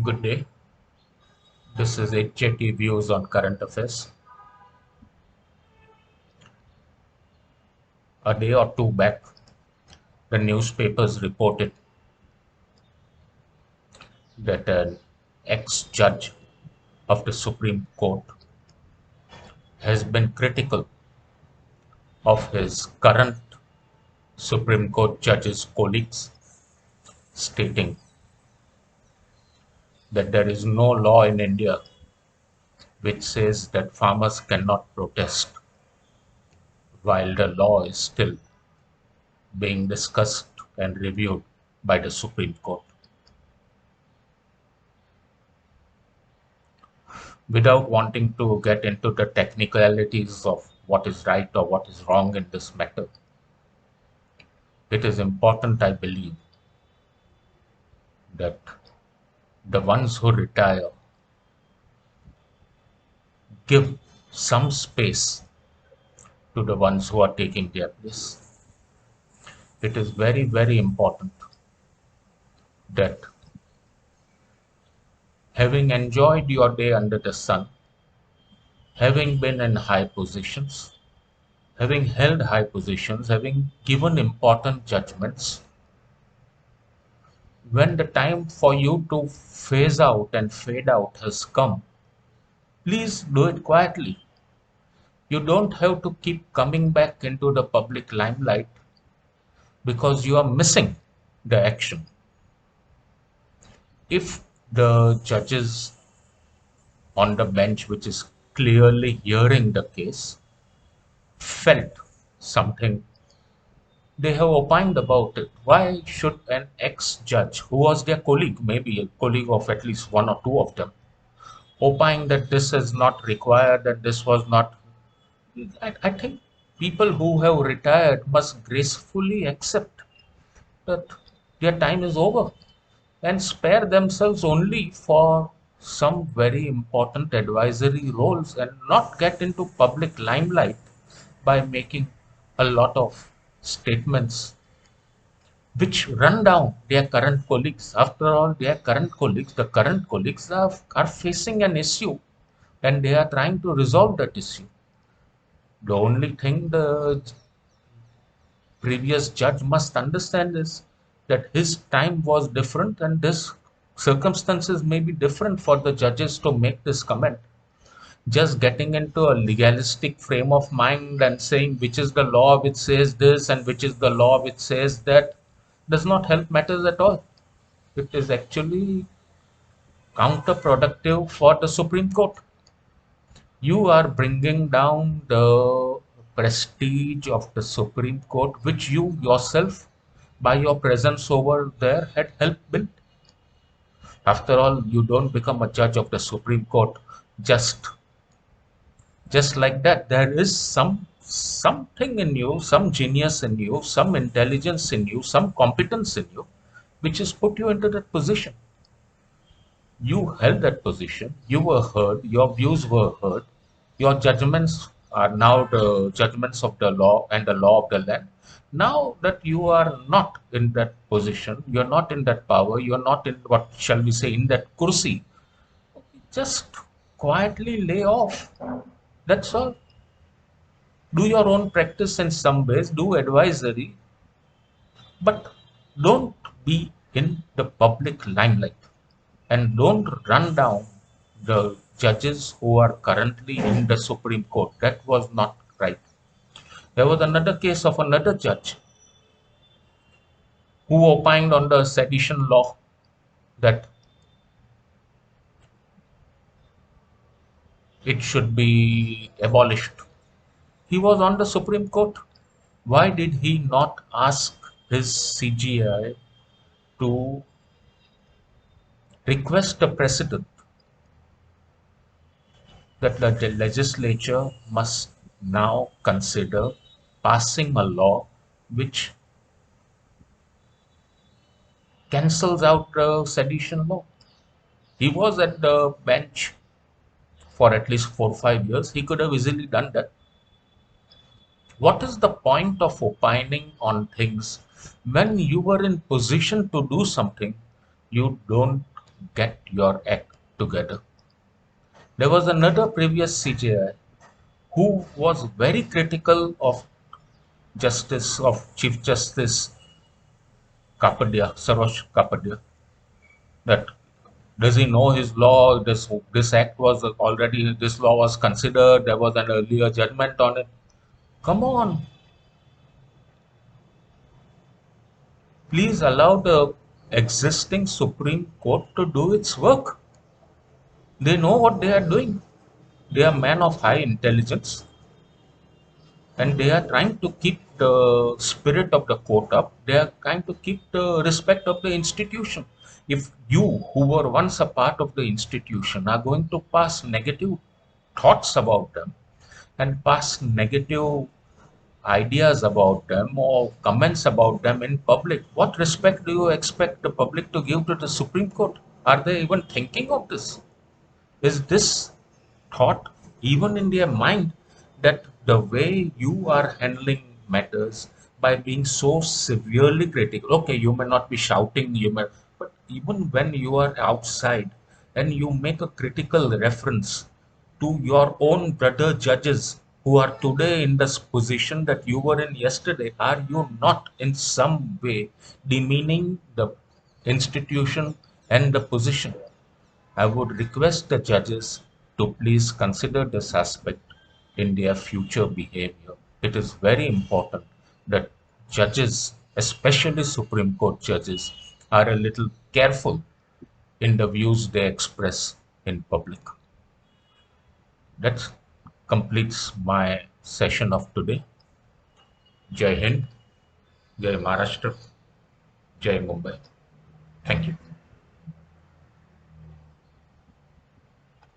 Good day. This is HJT Views on current affairs. A day or two back, the newspapers reported that an ex-judge of the Supreme Court has been critical of his current Supreme Court judge's colleagues, stating that there is no law in India which says that farmers cannot protest while the law is still being discussed and reviewed by the Supreme Court. Without wanting to get into the technicalities of what is right or what is wrong in this matter, it is important, I believe, that the ones who retire give some space to the ones who are taking their place. It is very, very important that having enjoyed your day under the sun, having been in high positions, having held high positions, having given important judgments, when the time for you to phase out and fade out has come, please do it quietly. You don't have to keep coming back into the public limelight because you are missing the action. If the judges on the bench, which is clearly hearing the case, felt something, they have opined about it. Why should an ex-judge, who was their colleague, maybe a colleague of at least one or two of them, opine that this is not required, that this was not. I think people who have retired must gracefully accept that their time is over and spare themselves only for some very important advisory roles and not get into public limelight by making a lot of statements which run down their current colleagues. After all, the current colleagues are facing an issue and they are trying to resolve that issue. The only thing the previous judge must understand is that his time was different and this circumstances may be different for the judges to make this comment. Just getting into a legalistic frame of mind and saying which is the law which says this and which is the law which says that does not help matters at all. It is actually counterproductive for the Supreme Court. You are bringing down the prestige of the Supreme Court, which you yourself, by your presence over there, had helped build. After all, you don't become a judge of the Supreme Court just like that. There is something in you, some genius in you, some intelligence in you, some competence in you, which has put you into that position. You held that position, you were heard, your views were heard, your judgments are now the judgments of the law and the law of the land. Now that you are not in that position, you're not in that power, you're not in what shall we say in that kursi, just quietly lay off. That's all. Do your own practice in some ways, do advisory, but don't be in the public limelight. And don't run down the judges who are currently in the Supreme Court. That was not right. There was another case of another judge who opined on the sedition law that it should be abolished. He was on the Supreme Court. Why did he not ask his CGI to request a precedent that the legislature must now consider passing a law which cancels out the sedition law? He was at the bench for at least 4 or 5 years. He could have easily done that. What is the point of opining on things when you were in position to do something? You don't get your act together. There was another previous CJI who was very critical of Chief Justice Kapadia, Sarosh Kapadia, that does he know his law? This act was already, this law was considered. There was an earlier judgment on it. Come on, please allow the existing Supreme Court to do its work. They know what they are doing. They are men of high intelligence, and they are trying to keep the spirit of the court up. They are trying to keep the respect of the institution. If you, who were once a part of the institution, are going to pass negative thoughts about them and pass negative ideas about them or comments about them in public, what respect do you expect the public to give to the Supreme Court? Are they even thinking of this? Is this thought even in their mind, that the way you are handling matters by being so severely critical? Okay, you may not be shouting, but even when you are outside and you make a critical reference to your own brother judges who are today in this position that you were in yesterday, are you not in some way demeaning the institution and the position? I would request the judges to please consider this aspect in their future behavior. It is very important that judges, especially Supreme Court judges, are a little careful in the views they express in public. That completes my session of today. Jai Hind, Jai Maharashtra, Jai Mumbai. Thank you.